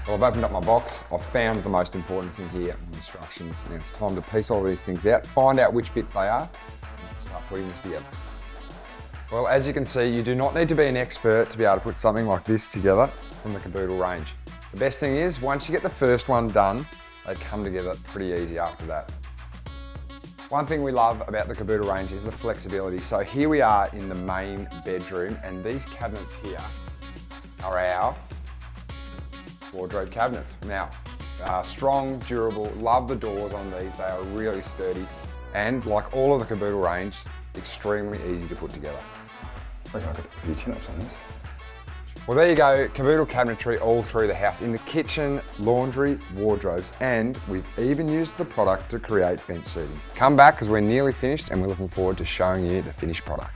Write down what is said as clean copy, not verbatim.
Well, I've opened up my box. I've found the most important thing here, instructions. Now it's time to piece all these things out, find out which bits they are, and start putting this together. Well, as you can see, you do not need to be an expert to be able to put something like this together from the Kaboodle range. The best thing is, once you get the first one done, they come together pretty easy after that. One thing we love about the Kaboodle range is the flexibility. So here we are in the main bedroom, and these cabinets here are our wardrobe cabinets. Now, strong, durable, love the doors on these. They are really sturdy, and like all of the Kaboodle range, extremely easy to put together. I think I got a few chin-ups on this. Well, there you go, Kaboodle cabinetry all through the house, in the kitchen, laundry, wardrobes, and we've even used the product to create bench seating. Come back because we're nearly finished and we're looking forward to showing you the finished product.